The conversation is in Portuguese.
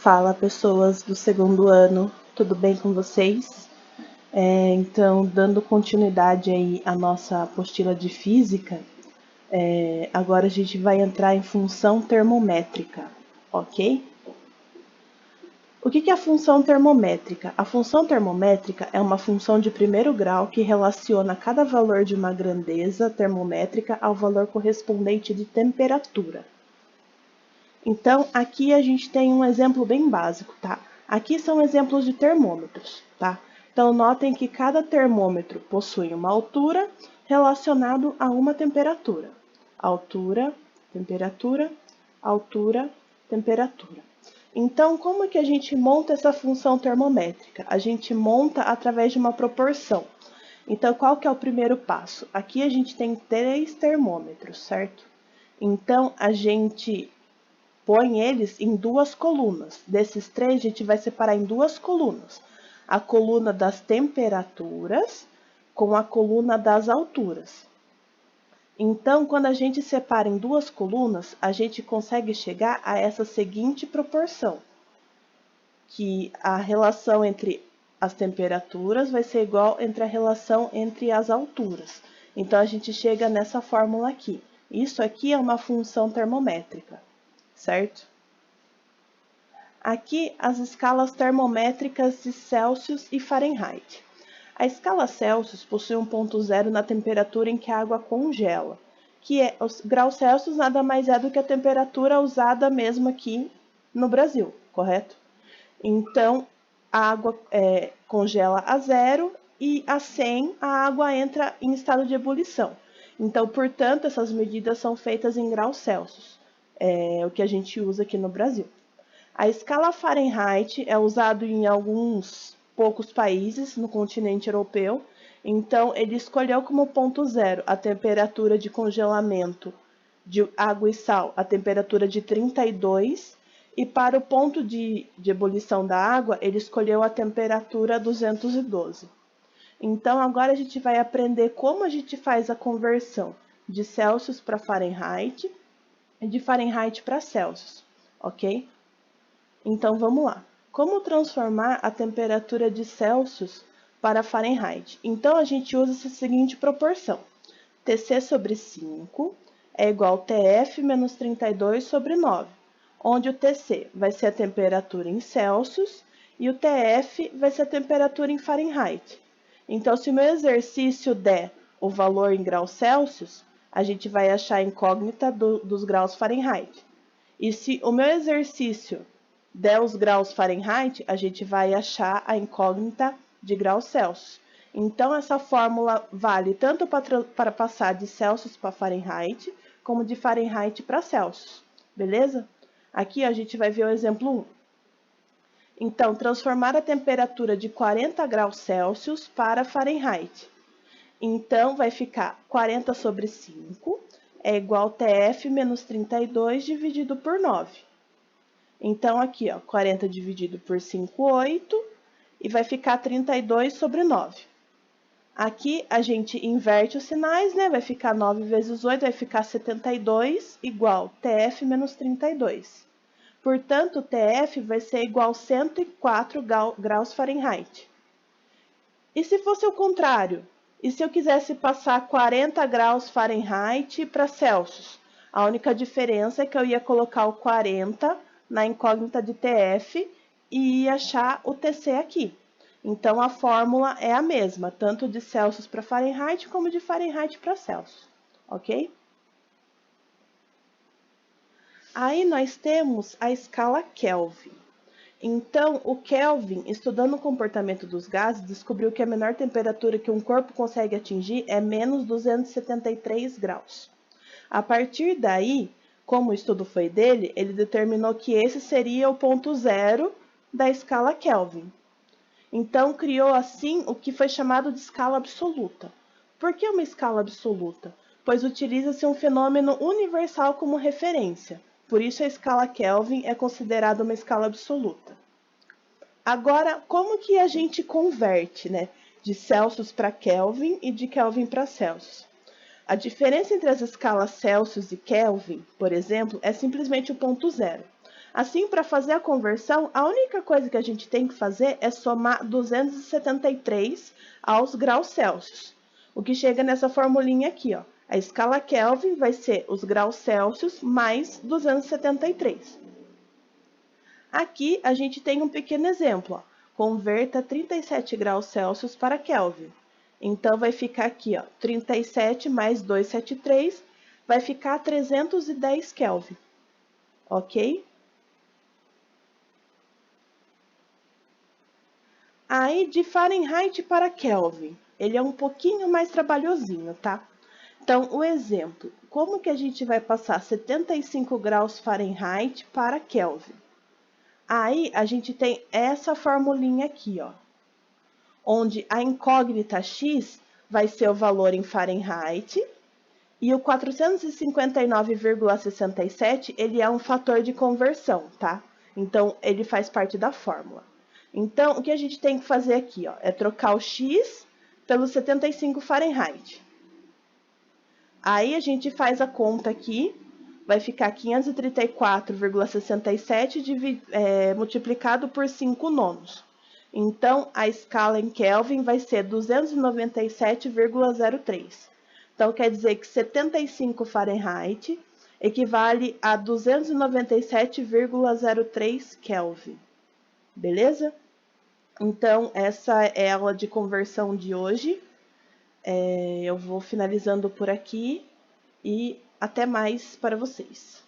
Fala, pessoas do segundo ano, tudo bem com vocês? Então, dando continuidade aí à nossa apostila de física, agora a gente vai entrar em função termométrica, ok? O que é a função termométrica? A função termométrica é uma função de primeiro grau que relaciona cada valor de uma grandeza termométrica ao valor correspondente de temperatura. Então, aqui a gente tem um exemplo bem básico, tá? Aqui são exemplos de termômetros, tá? Então, notem que cada termômetro possui uma altura relacionado a uma temperatura. Altura, temperatura, altura, temperatura. Então, como é que a gente monta essa função termométrica? A gente monta através de uma proporção. Então, qual que é o primeiro passo? Aqui a gente tem 3 termômetros, certo? Então, a gente põe eles em 2 colunas. Desses 3, a gente vai separar em 2 colunas. A coluna das temperaturas com a coluna das alturas. Então, quando a gente separa em 2 colunas, a gente consegue chegar a essa seguinte proporção, que a relação entre as temperaturas vai ser igual entre a relação entre as alturas. Então, a gente chega nessa fórmula aqui. Isso aqui é uma função termométrica, certo? Aqui, as escalas termométricas de Celsius e Fahrenheit. A escala Celsius possui um ponto zero na temperatura em que a água congela, que é os graus Celsius nada mais é do que a temperatura usada mesmo aqui no Brasil, correto? Então, a água congela a 0 e a 100 a água entra em estado de ebulição. Então, portanto, essas medidas são feitas em graus Celsius, o que a gente usa aqui no Brasil. A escala Fahrenheit é usada em alguns poucos países no continente europeu, então ele escolheu como ponto zero a temperatura de congelamento de água e sal, a temperatura de 32, e para o ponto de ebulição da água, ele escolheu a temperatura 212. Então, agora a gente vai aprender como a gente faz a conversão de Celsius para Fahrenheit e de Fahrenheit para Celsius, ok? Então, vamos lá. Como transformar a temperatura de Celsius para Fahrenheit? Então, a gente usa essa seguinte proporção. Tc sobre 5 é igual a Tf menos 32 sobre 9, onde o Tc vai ser a temperatura em Celsius e o Tf vai ser a temperatura em Fahrenheit. Então, se o meu exercício der o valor em graus Celsius, a gente vai achar a incógnita dos graus Fahrenheit. E se o meu exercício der os graus Fahrenheit, a gente vai achar a incógnita de graus Celsius. Então, essa fórmula vale tanto para passar de Celsius para Fahrenheit, como de Fahrenheit para Celsius, beleza? Aqui a gente vai ver o exemplo 1. Então, transformar a temperatura de 40 graus Celsius para Fahrenheit. Então, vai ficar 40 sobre 5 é igual a Tf menos 32 dividido por 9. Então, aqui, ó, 40 dividido por 5, 8, e vai ficar 32 sobre 9. Aqui, a gente inverte os sinais, né? Vai ficar 9 vezes 8, vai ficar 72, igual Tf menos 32. Portanto, Tf vai ser igual a 104 graus Fahrenheit. E se fosse o contrário? E se eu quisesse passar 40 graus Fahrenheit para Celsius? A única diferença é que eu ia colocar o 40 na incógnita de Tf e ia achar o Tc aqui. Então, a fórmula é a mesma, tanto de Celsius para Fahrenheit como de Fahrenheit para Celsius, ok? Aí, nós temos a escala Kelvin. Então, o Kelvin, estudando o comportamento dos gases, descobriu que a menor temperatura que um corpo consegue atingir é menos 273 graus. A partir daí, como o estudo foi dele, ele determinou que esse seria o ponto zero da escala Kelvin. Então, criou assim o que foi chamado de escala absoluta. Por que uma escala absoluta? Pois utiliza-se um fenômeno universal como referência. Por isso, a escala Kelvin é considerada uma escala absoluta. Agora, como que a gente converte, né, de Celsius para Kelvin e de Kelvin para Celsius? A diferença entre as escalas Celsius e Kelvin, por exemplo, é simplesmente o ponto zero. Assim, para fazer a conversão, a única coisa que a gente tem que fazer é somar 273 aos graus Celsius. O que chega nessa formulinha aqui, ó. A escala Kelvin vai ser os graus Celsius mais 273. Aqui a gente tem um pequeno exemplo, ó. Converta 37 graus Celsius para Kelvin. Então, vai ficar aqui, ó, 37 mais 273, vai ficar 310 Kelvin, ok? Aí, de Fahrenheit para Kelvin, ele é um pouquinho mais trabalhosinho, tá? Então, o exemplo, como que a gente vai passar 75 graus Fahrenheit para Kelvin? Aí, a gente tem essa formulinha aqui, ó, onde a incógnita x vai ser o valor em Fahrenheit e o 459,67 ele é um fator de conversão, tá? Então, ele faz parte da fórmula. Então, o que a gente tem que fazer aqui, ó, é trocar o x pelo 75 Fahrenheit. Aí, a gente faz a conta aqui, vai ficar 534,67 multiplicado por 5 nonos. Então, a escala em Kelvin vai ser 297,03. Então, quer dizer que 75 Fahrenheit equivale a 297,03 Kelvin. Beleza? Então, essa é a aula de conversão de hoje. Eu vou finalizando por aqui e até mais para vocês.